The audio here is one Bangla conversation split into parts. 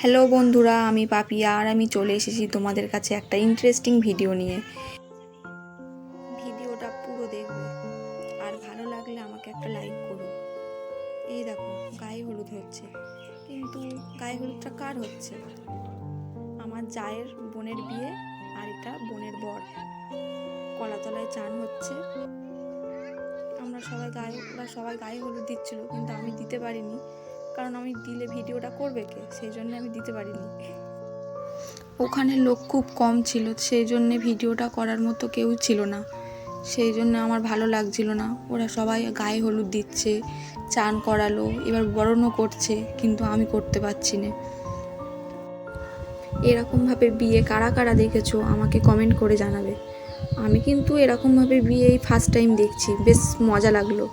হ্যালো বন্ধুরা, আমি পাপিয়া আর আমি চলে এসেছি তোমাদের কাছে একটা ইন্টারেস্টিং ভিডিও নিয়ে। ভিডিওটা পুরো দেখবে আর ভালো লাগলে আমাকে একটা লাইক করো। এই দেখো, গায়ে হলুদ হচ্ছে, কিন্তু গায়ে হলুদটা কার হচ্ছে? আমার জায়ের বোনের বিয়ে, আর এটা বোনের বর। কলাতলায় চান হচ্ছে, ওরা সবাই গায়ে হলুদ দিচ্ছিল, কিন্তু আমি দিতে পারিনি, কারণ আমি দিলে ভিডিওটা করবে কে, সেই জন্য আমি দিতে পারিনি। ওখানে লোক খুব কম ছিল, সেই জন্যে ভিডিওটা করার মতো কেউ ছিল না, সেই জন্য আমার ভালো লাগছিল না। ওরা সবাই গায়ে হলুদ দিচ্ছে, চান করালো, এবার বরণও করছে, কিন্তু আমি করতে পারছি না। এরকমভাবে বিয়ে কারা কারা দেখেছো আমাকে কমেন্ট করে জানাবে। আমি কিন্তু এরকমভাবে বিয়ে এই ফার্স্ট টাইম দেখছি, বেশ মজা লাগলো।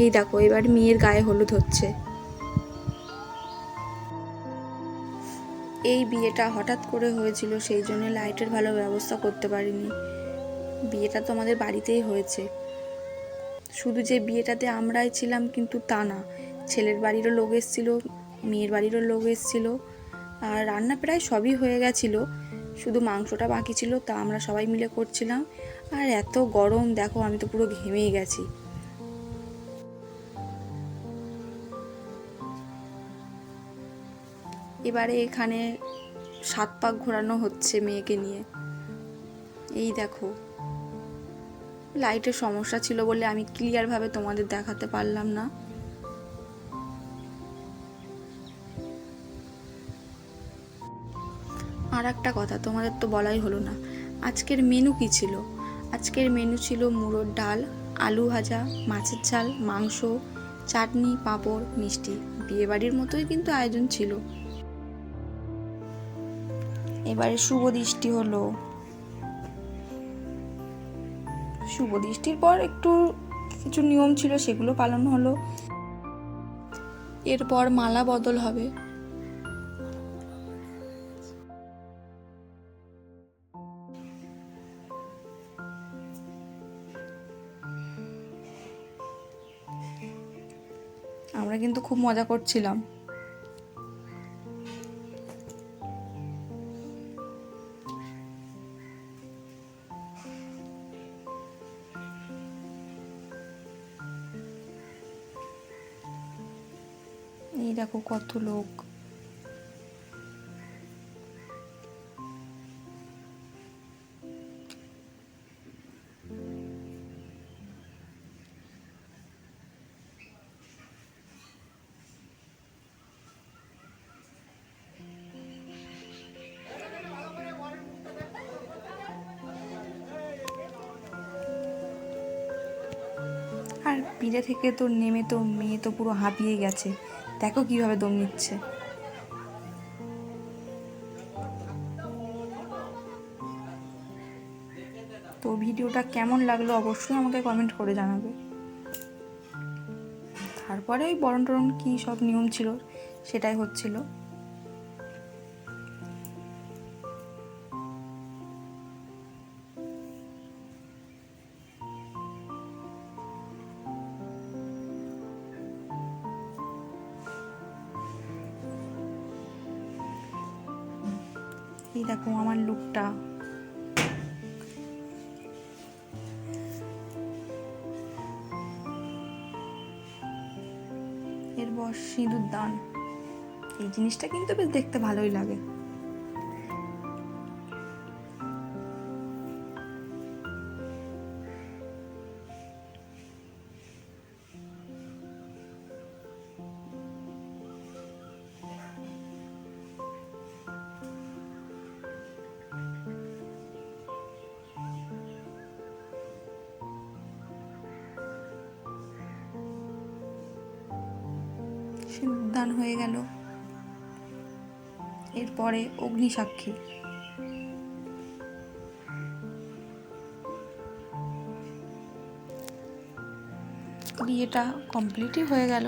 এই দেখো, এবার মেয়ের গায়ে হলুদ হচ্ছে। এই বিয়েটা হঠাৎ করে হয়েছিল, সেই জন্য লাইটের ভালো ব্যবস্থা করতে পারিনি। বিয়েটা তো আমাদের বাড়িতেই হয়েছে। শুধু যে বিয়েটাতে আমরাই ছিলাম কিন্তু তা না, ছেলের বাড়িরও লোক এসেছিল, মেয়ের বাড়িরও লোক এসেছিল, আর রান্না প্রায় সবই হয়ে গেছিলো, শুধু মাংসটা বাকি ছিল, তা আমরা সবাই মিলে করছিলাম। আর এত গরম দেখো, আমি তো পুরো ঘেমেই গেছি। এবারে এখানে 7 পাক ঘোরানো হচ্ছে মেয়েকে নিয়ে। এই দেখো, লাইটের সমস্যা ছিল বলে আমি ক্লিয়ারভাবে তোমাদের দেখাতে পারলাম না। আর একটা কথা তোমাদের তো বলাই হলো না, আজকের মেনু কি ছিল? আজকের মেনু ছিল মুড়োর ডাল, আলু ভাজা, মাছের ঝাল, মাংস, চাটনি, পাঁপড়, মিষ্টি। বিয়েবাড়ির মতোই কিন্তু আয়োজন ছিল। এবারে শুভ দৃষ্টি হলো। শুভ দৃষ্টির পর একটু কিছু নিয়ম ছিল, সেগুলো পালন হলো। এরপর মালা বদল হবে। আমরা কিন্তু খুব মজা করছিলাম। এই দেখো কত লোক। আর পিঠে থেকে তো নেমে তো মেয়ে তো পুরো হাঁপিয়ে গেছে, দেখো কিভাবে দম নিচ্ছে। তো ভিডিওটা কেমন লাগলো অবশ্যই আমাকে কমেন্ট করে জানাবে। তারপরে ওই বরণ টরণ কী সব নিয়ম ছিল সেটাই হচ্ছিল। এই দেখো আমার লুকটা। এরপর সিঁদুর দান। এই জিনিসটা কিন্তু বেশ দেখতে ভালোই লাগে। সিঁদুরদান হয়ে গেল। এরপরে অগ্নিসাক্ষী। বিয়েটা কমপ্লিটই হয়ে গেল,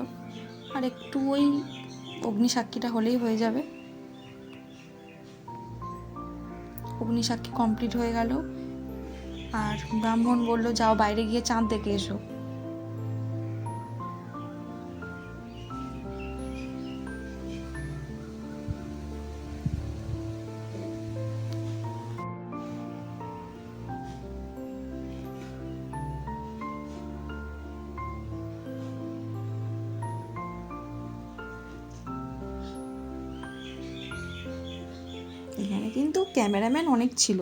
আর একটু ওই অগ্নিসাক্ষীটা হলেই হয়ে যাবে। অগ্নিসাক্ষী কমপ্লিট হয়ে গেল, আর ব্রাহ্মণ বলল যাও বাইরে গিয়ে চাঁদ দেখে এসো। এখানে কিন্তু ক্যামেরাম্যান অনেক ছিল।